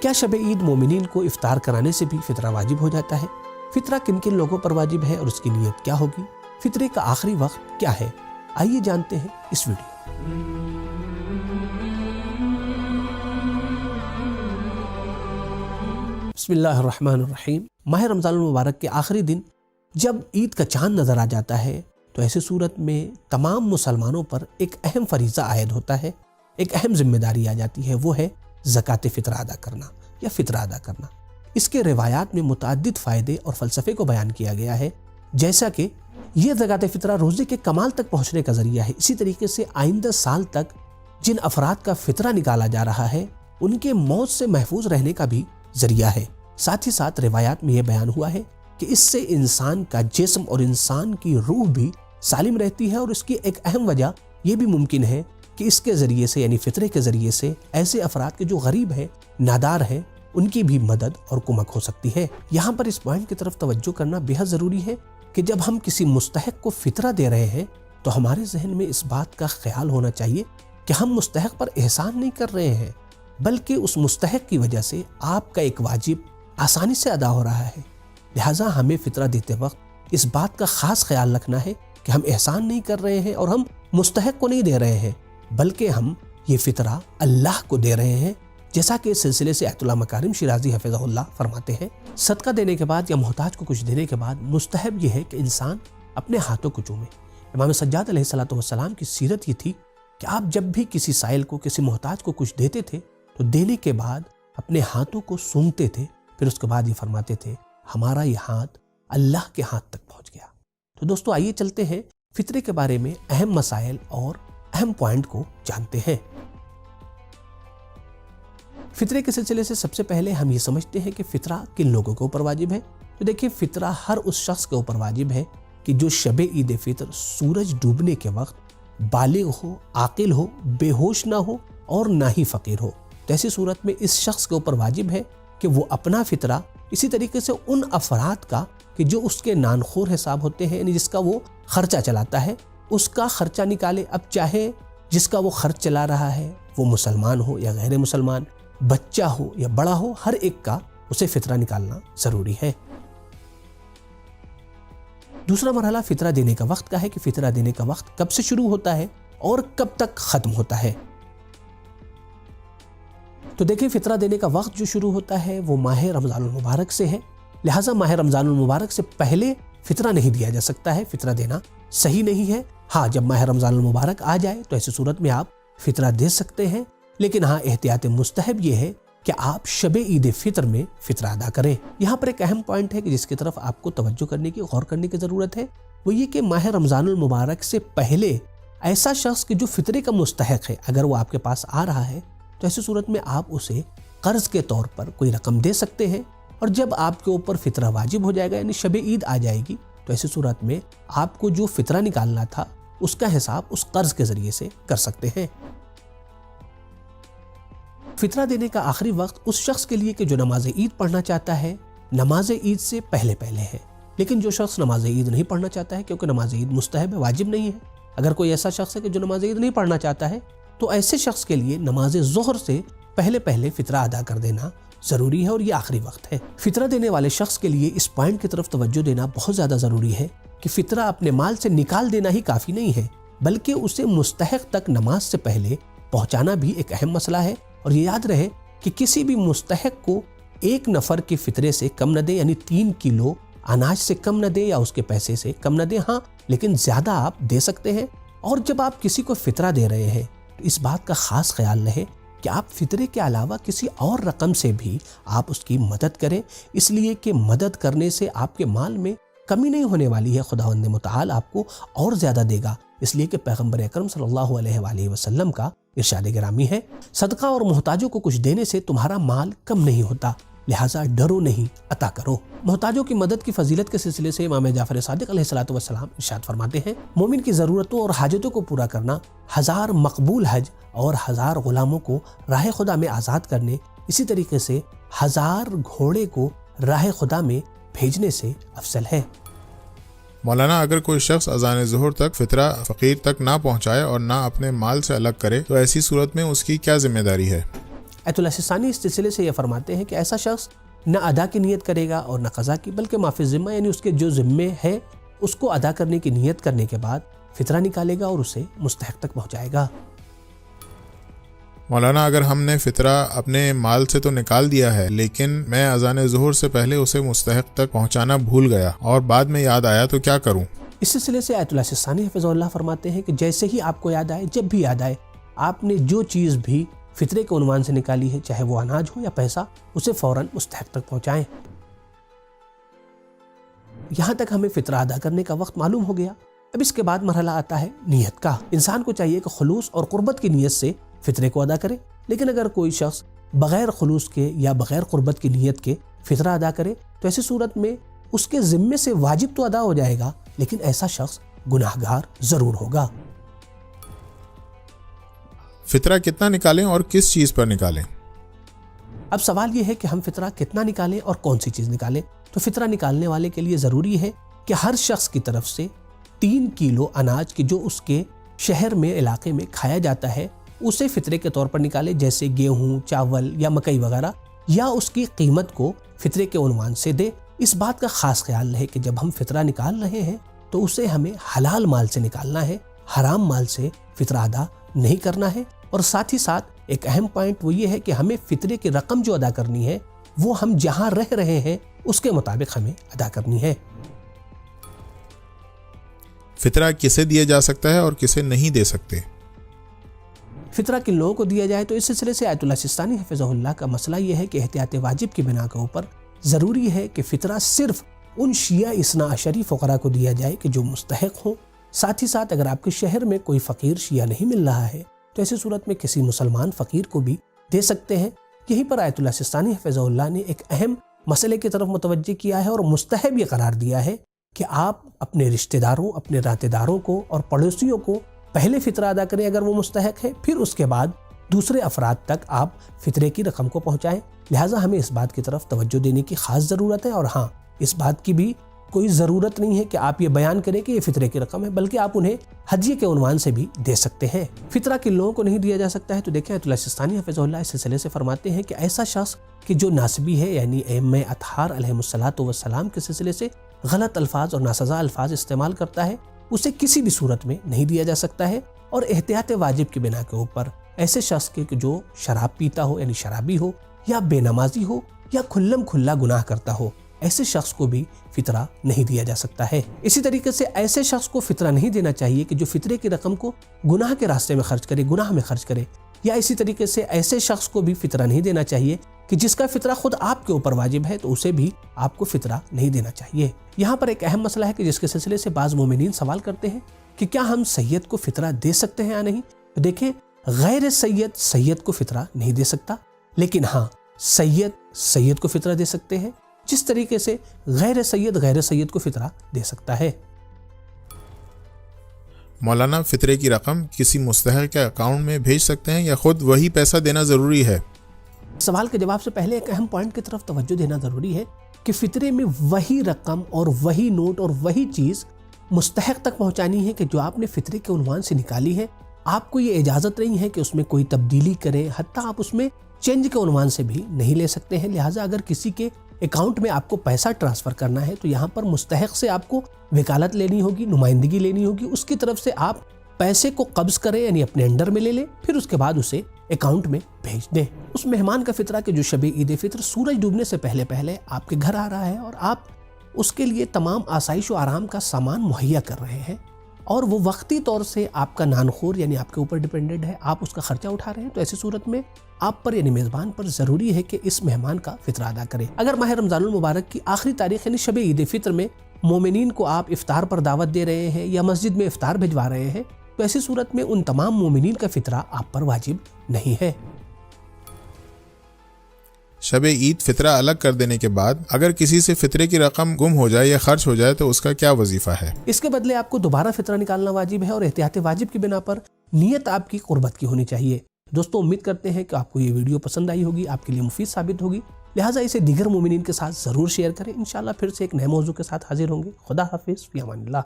کیا شب عید مومنین کو افطار کرانے سے بھی فطرہ واجب ہو جاتا ہے؟ فطرہ کن کن لوگوں پر واجب ہے اور اس کی نیت کیا ہوگی؟ فطرے کا آخری وقت کیا ہے؟ آئیے جانتے ہیں اس ویڈیو۔ بسم اللہ الرحمن الرحیم۔ ماہ رمضان المبارک کے آخری دن جب عید کا چاند نظر آ جاتا ہے تو ایسی صورت میں تمام مسلمانوں پر ایک اہم فریضہ عائد ہوتا ہے، ایک اہم ذمہ داری آ جاتی ہے، وہ ہے زکوٰۃ فطرہ ادا کرنا یا فطرہ ادا کرنا۔ اس کے روایات میں متعدد فائدے اور فلسفے کو بیان کیا گیا ہے، جیسا کہ یہ زکوٰۃ فطرہ روزے کے کمال تک پہنچنے کا ذریعہ ہے، اسی طریقے سے آئندہ سال تک جن افراد کا فطرہ نکالا جا رہا ہے ان کے موت سے محفوظ رہنے کا بھی ذریعہ ہے۔ ساتھ ہی ساتھ روایات میں یہ بیان ہوا ہے کہ اس سے انسان کا جسم اور انسان کی روح بھی سالم رہتی ہے، اور اس کی ایک اہم وجہ یہ بھی ممکن ہے کہ اس کے ذریعے سے یعنی فطرے کے ذریعے سے ایسے افراد کے جو غریب ہیں، نادار ہیں، ان کی بھی مدد اور کمک ہو سکتی ہے۔ یہاں پر اس پوائنٹ کی طرف توجہ کرنا بے حد ضروری ہے کہ جب ہم کسی مستحق کو فطرہ دے رہے ہیں تو ہمارے ذہن میں اس بات کا خیال ہونا چاہیے کہ ہم مستحق پر احسان نہیں کر رہے ہیں، بلکہ اس مستحق کی وجہ سے آپ کا ایک واجب آسانی سے ادا ہو رہا ہے۔ لہٰذا ہمیں فطرہ دیتے وقت اس بات کا خاص خیال رکھنا ہے کہ ہم احسان نہیں کر رہے ہیں اور ہم مستحق کو نہیں دے رہے ہیں، بلکہ ہم یہ فطرہ اللہ کو دے رہے ہیں، جیسا کہ اس سلسلے سے آیت اللہ مکارم شیرازی حفظہ اللہ فرماتے ہیں، صدقہ دینے کے بعد یا محتاج کو کچھ دینے کے بعد مستحب یہ ہے کہ انسان اپنے ہاتھوں کو چومے۔ امام سجاد علیہ السلام کی سیرت یہ تھی کہ آپ جب بھی کسی سائل کو، کسی محتاج کو کچھ دیتے تھے تو دینے کے بعد اپنے ہاتھوں کو سونگھتے تھے، پھر اس کے بعد یہ فرماتے تھے ہمارا یہ ہاتھ اللہ کے ہاتھ تک پہنچ گیا۔ تو دوستو آئیے چلتے ہیں فطرے کے بارے میں اہم مسائل اور اہم پوائنٹ کو جانتے ہیں۔ فطرے کے سلسلے سے سب سے پہلے ہم یہ سمجھتے ہیں کہ فطرہ کن لوگوں کے اوپر واجب ہے۔ تو دیکھیں، فطرہ ہر اس شخص کے اوپر واجب ہے کہ جو شب عید فطر سورج ڈوبنے کے وقت بالغ ہو، عاقل ہو، بے ہوش نہ ہو اور نہ ہی فقیر ہو۔ تو ایسی صورت میں اس شخص کے اوپر واجب ہے کہ وہ اپنا فطرہ اسی طریقے سے ان افراد کا کہ جو اس کے نانخور حساب ہوتے ہیں، یعنی جس کا وہ خرچہ چلاتا ہے، اس کا خرچہ نکالے۔ اب چاہے جس کا وہ خرچ چلا رہا ہے وہ مسلمان ہو یا غیر مسلمان، بچہ ہو یا بڑا ہو، ہر ایک کا اسے فطرہ نکالنا ضروری ہے۔ دوسرا مرحلہ فطرہ دینے کا وقت کا ہے کہ فطرہ دینے کا وقت کب سے شروع ہوتا ہے اور کب تک ختم ہوتا ہے۔ تو دیکھیں، فطرہ دینے کا وقت جو شروع ہوتا ہے وہ ماہ رمضان المبارک سے ہے، لہٰذا ماہ رمضان المبارک سے پہلے فطرہ نہیں دیا جا سکتا ہے، فطرہ دینا صحیح نہیں ہے۔ ہاں، جب ماہ رمضان المبارک آ جائے تو ایسی صورت میں آپ فطرہ دے سکتے ہیں، لیکن ہاں احتیاط مستحب یہ ہے کہ آپ شب عید فطر میں فطرہ ادا کریں۔ یہاں پر ایک اہم پوائنٹ ہے کہ جس کی طرف آپ کو توجہ کرنے کی، غور کرنے کی ضرورت ہے، وہ یہ کہ ماہ رمضان المبارک سے پہلے ایسا شخص کہ جو فطرے کا مستحق ہے، اگر وہ آپ کے پاس آ رہا ہے تو ایسی صورت میں آپ اسے قرض کے طور پر کوئی رقم دے سکتے ہیں، اور جب آپ کے اوپر فطرہ واجب ہو جائے گا یعنی شب عید آ جائے گی تو ایسی صورت میں آپ کو جو فطرہ نکالنا تھا اس کا حساب اس قرض کے ذریعے سے کر سکتے ہیں۔ فطرہ دینے کا آخری وقت اس شخص کے لیے کہ جو نماز عید پڑھنا چاہتا ہے، نماز عید سے پہلے ہے، لیکن جو شخص نماز عید نہیں پڑھنا چاہتا ہے، کیونکہ نماز عید مستحب ہے، واجب نہیں ہے، اگر کوئی ایسا شخص ہے کہ جو نماز عید نہیں پڑھنا چاہتا ہے تو ایسے شخص کے لیے نماز ظہر سے پہلے فطرہ ادا کر دینا ضروری ہے، اور یہ آخری وقت ہے۔ فطرہ دینے والے شخص کے لیے اس پوائنٹ کی طرف توجہ دینا بہت زیادہ ضروری ہے کہ فطرہ اپنے مال سے نکال دینا ہی کافی نہیں ہے، بلکہ اسے مستحق تک نماز سے پہلے پہنچانا بھی ایک اہم مسئلہ ہے۔ اور یہ یاد رہے کہ کسی بھی مستحق کو ایک نفر کے فطرے سے کم نہ دے، یعنی 3 کلو اناج سے کم نہ دے یا اس کے پیسے سے کم نہ دے، ہاں لیکن زیادہ آپ دے سکتے ہیں۔ اور جب آپ کسی کو فطرہ دے رہے ہیں تو اس بات کا خاص خیال رہے کہ آپ فطرے کے علاوہ کسی اور رقم سے بھی آپ اس کی مدد کریں، اس لیے کہ مدد کرنے سے آپ کے مال میں کمی نہیں ہونے والی ہے، خداوند متعال آپ کو اور زیادہ دے گا، اس لیے کہ پیغمبر اکرم صلی اللہ علیہ وآلہ وسلم کا ارشاد گرامی ہے، صدقہ اور محتاجوں کو کچھ دینے سے تمہارا مال کم نہیں ہوتا، لہٰذا ڈرو نہیں، عطا کرو۔ محتاجوں کی مدد کی فضیلت کے سلسلے سے امام جعفر صادق علیہ السلام ارشاد فرماتے ہیں، مومن کی ضرورتوں اور حاجتوں کو پورا کرنا 1000 مقبول حج اور 1000 غلاموں کو راہ خدا میں آزاد کرنے، اسی طریقے سے 1000 گھوڑے کو راہ خدا میں بھیجنے سے افضل ہے۔ مولانا، اگر کوئی شخص اذان ظہر تک فطرہ فقیر تک نہ پہنچائے اور نہ اپنے مال سے الگ کرے تو ایسی صورت میں اس کی کیا ذمہ داری ہے؟ آیت اللہ سستانی اس سلسلے سے یہ فرماتے ہیں کہ ایسا شخص نہ ادا کی نیت کرے گا اور نہ قضا کی، بلکہ معافی ذمہ یعنی اس کے جو ذمے ہے اس کو ادا کرنے کی نیت کرنے کے بعد فطرہ نکالے گا اور اسے مستحق تک پہنچائے گا۔ مولانا اگر ہم نے فطرہ اپنے مال سے تو نکال دیا ہے، لیکن میں اذان ظہر سے پہلے اسے مستحق تک پہنچانا بھول گیا اور بعد میں یاد آیا تو کیا کروں؟ اس سلسلے سے آیت اللہ سستانی حفظہ اللہ فرماتے ہیں کہ جیسے ہی آپ کو یاد آئے، جب بھی یاد آئے، آپ نے جو چیز بھی فطرے کے عنوان سے نکالی ہے، چاہے وہ اناج ہو یا پیسہ، اسے فوراً مستحق تک پہنچائیں۔ یہاں تک ہمیں فطرہ ادا کرنے کا وقت معلوم ہو گیا۔ اب اس کے بعد مرحلہ آتا ہے نیت کا۔ انسان کو چاہیے کہ خلوص اور قربت کی نیت سے فطرے کو ادا کرے، لیکن اگر کوئی شخص بغیر خلوص کے یا بغیر قربت کی نیت کے فطرہ ادا کرے تو ایسی صورت میں اس کے ذمے سے واجب تو ادا ہو جائے گا، لیکن ایسا شخص گناہگار ضرور ہوگا۔ فطرہ کتنا نکالیں اور کس چیز پر نکالیں؟ اب سوال یہ ہے کہ ہم فطرہ کتنا نکالیں اور کون سی چیز نکالیں؟ تو فطرہ نکالنے والے کے لیے ضروری ہے کہ ہر شخص کی طرف سے 3 کلو اناج کی جو اس کے شہر میں علاقے میں کھایا جاتا ہے اسے فطرے کے طور پر نکالے، جیسے گیہوں، چاول یا مکئی وغیرہ، یا اس کی قیمت کو فطرے کے عنوان سے دے۔ اس بات کا خاص خیال رہے کہ جب ہم فطرہ نکال رہے ہیں تو اسے ہمیں حلال مال سے نکالنا ہے، حرام مال سے فطرہ ادا نہیں کرنا ہے۔ اور ساتھ ہی ساتھ ایک اہم پوائنٹ وہ یہ ہے کہ ہمیں فطرے کی رقم جو ادا کرنی ہے وہ ہم جہاں رہ رہے ہیں اس کے مطابق ہمیں ادا کرنی ہے۔ فطرہ کسے دیا جا سکتا ہے اور کسے نہیں دے سکتے؟ فطرہ کن لوگوں کو دیا جائے تو اس سلسلے سے آیت اللہ سستانی حفظہ اللہ کا مسئلہ یہ ہے کہ احتیاط واجب کی بنا کے اوپر ضروری ہے کہ فطرہ صرف ان شیعہ اثنا عشری فقراء کو دیا جائے کہ جو مستحق ہوں۔ ساتھ ہی ساتھ اگر آپ کے شہر میں کوئی فقیر شیعہ نہیں مل رہا ہے تو ایسی صورت میں کسی مسلمان فقیر کو بھی دے سکتے ہیں۔ یہیں پر آیت اللہ سستانی حفظہ اللہ نے ایک اہم مسئلے کی طرف متوجہ کیا ہے اور مستحب یہ قرار دیا ہے کہ آپ اپنے رشتہ داروں، اپنے راتہ داروں کو اور پڑوسیوں کو پہلے فطرہ ادا کریں اگر وہ مستحق ہے، پھر اس کے بعد دوسرے افراد تک آپ فطرے کی رقم کو پہنچائیں۔ لہٰذا ہمیں اس بات کی طرف توجہ دینے کی خاص ضرورت ہے، اور ہاں اس بات کی بھی کوئی ضرورت نہیں ہے کہ آپ یہ بیان کریں کہ یہ فطرے کی رقم ہے، بلکہ آپ انہیں ہدیے کے عنوان سے بھی دے سکتے ہیں۔ فطرہ کن لوگوں کو نہیں دیا جا سکتا ہے تو دیکھیں آیت اللہ سستانی حفظہ اللہ اس سلسلے سے فرماتے ہیں کہ ایسا شخص کہ جو ناسبی ہے یعنی ائمہ اطہار علیہم الصلاۃ والسلام کے سلسلے سے غلط الفاظ اور ناسزا الفاظ استعمال کرتا ہے اسے کسی بھی صورت میں نہیں دیا جا سکتا ہے۔ اور احتیاط واجب کی بنا کے اوپر ایسے شخص کے کہ جو شراب پیتا ہو یعنی شرابی ہو یا بے نمازی ہو یا کھلم کھلا گناہ کرتا ہو، ایسے شخص کو بھی فطرہ نہیں دیا جا سکتا ہے۔ اسی طریقے سے ایسے شخص کو فطرہ نہیں دینا چاہیے کہ جو فطرے کی رقم کو گناہ کے راستے میں خرچ کرے، گناہ میں خرچ کرے، یا اسی طریقے سے ایسے شخص کو بھی فطرہ نہیں دینا چاہیے کہ جس کا فطرہ خود آپ کے اوپر واجب ہے تو اسے بھی آپ کو فطرہ نہیں دینا چاہیے۔ یہاں پر ایک اہم مسئلہ ہے کہ جس کے سلسلے سے بعض مومنین سوال کرتے ہیں کہ کیا ہم سید کو فطرہ دے سکتے ہیں یا نہیں؟ دیکھیں، غیر سید سید کو فطرہ نہیں دے سکتا، لیکن ہاں سید کو فطرہ دے سکتے ہیں، جس طریقے سے غیر سید کو فطرہ دے سکتا ہے۔ مولانا فطرے کی رقم کسی مستحق کے اکاؤنٹ میں بھیج سکتے ہیں یا خود وہی پیسہ دینا ضروری ہے؟ سوال کے جواب سے پہلے ایک اہم پوائنٹ کی طرف توجہ دینا ضروری ہے کہ فطرے میں وہی رقم اور وہی نوٹ اور وہی چیز مستحق تک پہنچانی ہے کہ جو آپ نے فطرے کے عنوان سے نکالی ہے۔ آپ کو یہ اجازت نہیں ہے کہ اس میں کوئی تبدیلی کریں، حتیٰ آپ اس میں چینج کے عنوان سے بھی نہیں لے سکتے ہیں۔ لہٰذا اگر کسی کے اکاؤنٹ میں آپ کو پیسہ ٹرانسفر کرنا ہے تو یہاں پر مستحق سے آپ کو وکالت لینی ہوگی، نمائندگی لینی ہوگی، اس کی طرف سے آپ پیسے کو قبض کریں یعنی اپنے انڈر میں لے لیں، پھر اس کے بعد اسے اکاؤنٹ میں بھیج دیں۔ اس مہمان کا فطرہ کہ جو شب عید فطر سورج ڈوبنے سے پہلے آپ کے گھر آ رہا ہے اور آپ اس کے لیے تمام آسائش و آرام کا سامان مہیا کر رہے ہیں، اور وہ وقتی طور سے آپ کا نانخور یعنی آپ کے اوپر ڈیپینڈنٹ ہے، آپ اس کا خرچہ اٹھا رہے ہیں، تو ایسی صورت میں آپ پر یعنی میزبان پر ضروری ہے کہ اس مہمان کا فطرہ ادا کرے۔ اگر ماہ رمضان المبارک کی آخری تاریخ یعنی شب عید فطر میں مومنین کو آپ افطار پر دعوت دے رہے ہیں یا مسجد میں افطار بھجوا رہے ہیں تو ایسی صورت میں ان تمام مومنین کا فطرہ آپ پر واجب نہیں ہے۔ شب عید فطرہ الگ کر دینے کے بعد اگر کسی سے فطرے کی رقم گم ہو جائے یا خرچ ہو جائے تو اس کا کیا وظیفہ ہے؟ اس کے بدلے آپ کو دوبارہ فطرہ نکالنا واجب ہے، اور احتیاط واجب کی بنا پر نیت آپ کی قربت کی ہونی چاہیے۔ دوستوں، امید کرتے ہیں کہ آپ کو یہ ویڈیو پسند آئی ہوگی، آپ کے لیے مفید ثابت ہوگی، لہٰذا اسے دیگر مومنین کے ساتھ ضرور شیئر کریں۔ انشاءاللہ پھر سے ایک نئے موضوع کے ساتھ حاضر ہوں گے۔ خدا حافظ، فی امان اللہ۔